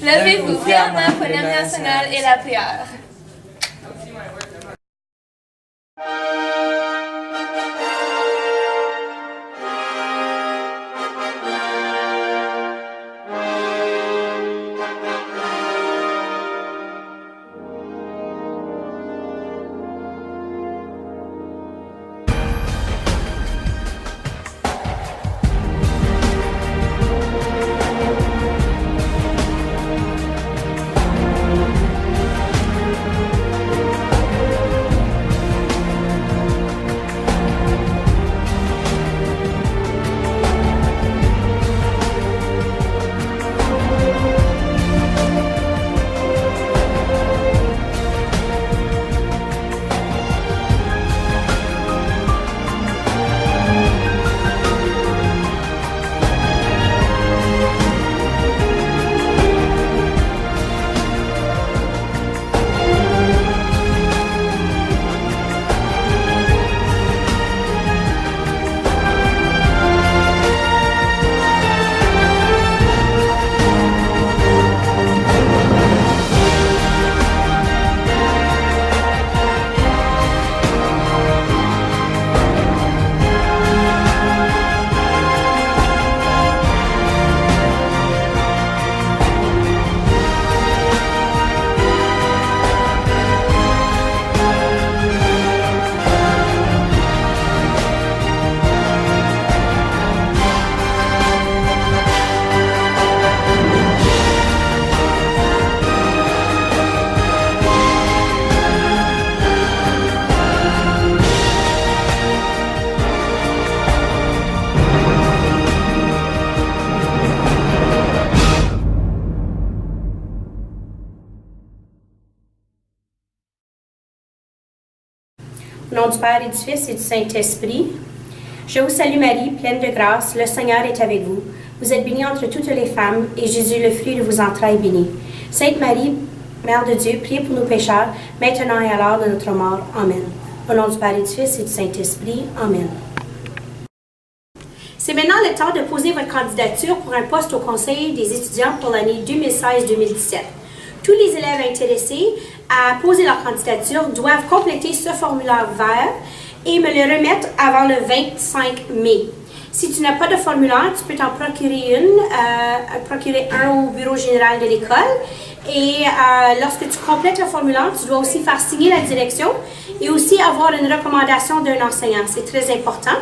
Levez-vous fièrement pour l'hymne national et la prière. Au nom du Père et du Fils et du Saint-Esprit, je vous salue Marie, pleine de grâce, le Seigneur est avec vous. Vous êtes bénie entre toutes les femmes, et Jésus, le fruit de vos entrailles, est béni. Sainte Marie, Mère de Dieu, priez pour nous pécheurs, maintenant et à l'heure de notre mort. Amen. Au nom du Père et du Fils et du Saint-Esprit. Amen. C'est maintenant le temps de poser votre candidature pour un poste au Conseil des étudiants pour l'année 2016-2017. Tous les élèves intéressés à poser leur candidature doivent compléter ce formulaire vert et me le remettre avant le 25 mai. Si tu n'as pas de formulaire, tu peux t'en procurer un au bureau général de l'école. Et lorsque tu complètes le formulaire, tu dois aussi faire signer la direction et aussi avoir une recommandation d'un enseignant. C'est très important.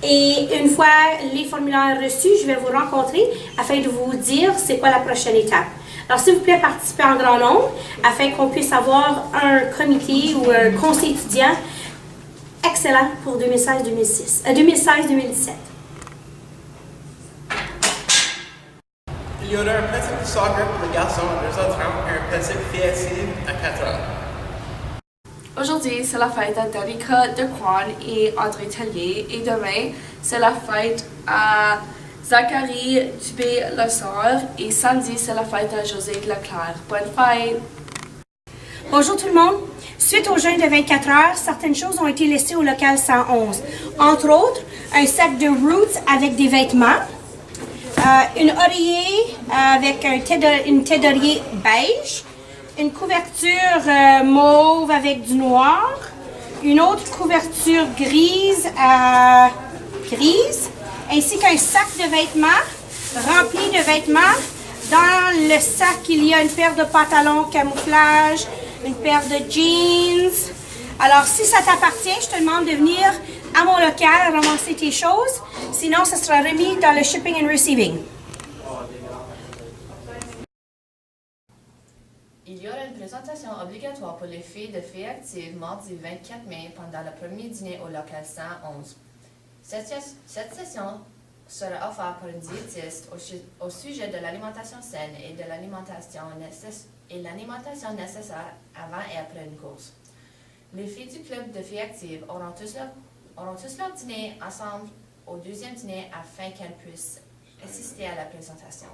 Et une fois les formulaires reçus, je vais vous rencontrer afin de vous dire c'est quoi la prochaine étape. Alors, s'il vous plaît, participez en grand nombre afin qu'on puisse avoir un comité ou un conseil étudiant excellent pour 2016-2017. Il y aura un principe de soccer pour les garçons à 2h30 et un principe fiestive à 4h. Aujourd'hui, c'est la fête à Danica de Quan et André Tellier. Et demain, c'est la fête à Zachary Dubé-Lessard. Et samedi, c'est la fête à José Leclerc. Bonne fête! Bonjour tout le monde. Suite au jeûne de 24 heures, certaines choses ont été laissées au local 111. Entre autres, un sac de Roots avec des vêtements, une oreiller avec une tête d'oreiller beige, une couverture mauve avec du noir, une autre couverture grise, ainsi qu'un sac de vêtements rempli de vêtements. Dans le sac, il y a une paire de pantalons camouflage, une paire de jeans. Alors, si ça t'appartient, je te demande de venir à mon local ramasser tes choses. Sinon, ça sera remis dans le shipping and receiving. Il y aura une présentation obligatoire pour les filles de Filles Actives mardi 24 mai pendant le premier dîner au local 111. Cette session sera offerte par une diététiste au sujet de l'alimentation saine et de l'alimentation nécessaire avant et après une course. Les filles du club de Filles Actives auront tous leur dîner ensemble au deuxième dîner afin qu'elles puissent assister à la présentation.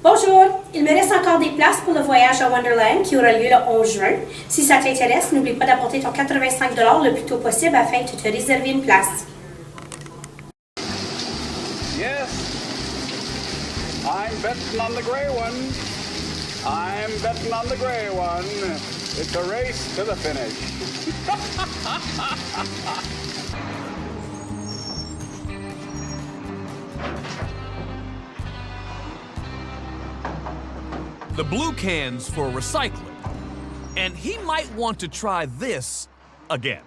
Bonjour, il me reste encore des places pour le voyage à Wonderland qui aura lieu le 11 juin. Si ça t'intéresse, n'oublie pas d'apporter ton 85 $ le plus tôt possible afin de te réserver une place. Yes, I betting on the gray one. I'm betting on the gray one. It's a race to the finish. The blue can's for recycling. And he might want to try this again.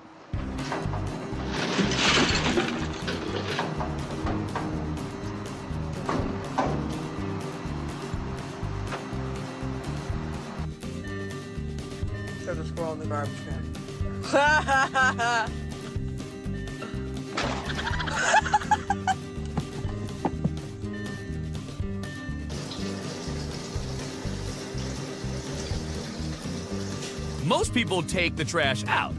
There's a squirrel in the garbage can. Most people take the trash out.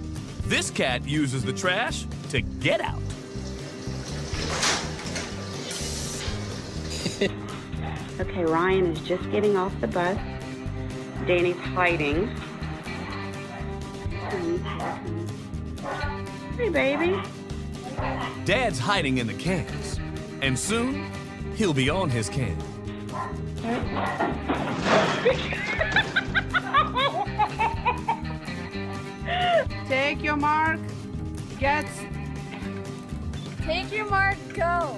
This cat uses the trash to get out. Okay, Ryan is just getting off the bus. Danny's hiding. Hey, baby. Dad's hiding in the cans. And soon, he'll be on his can. Take your mark. Take your mark, go.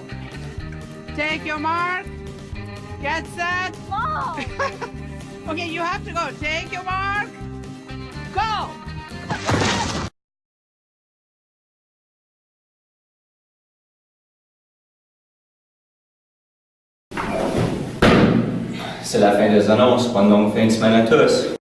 Take your mark. Get set. Whoa. Okay, you have to go. Take your mark. Go. C'est la fin des annonces. Bonne longue fin de semaine à tous.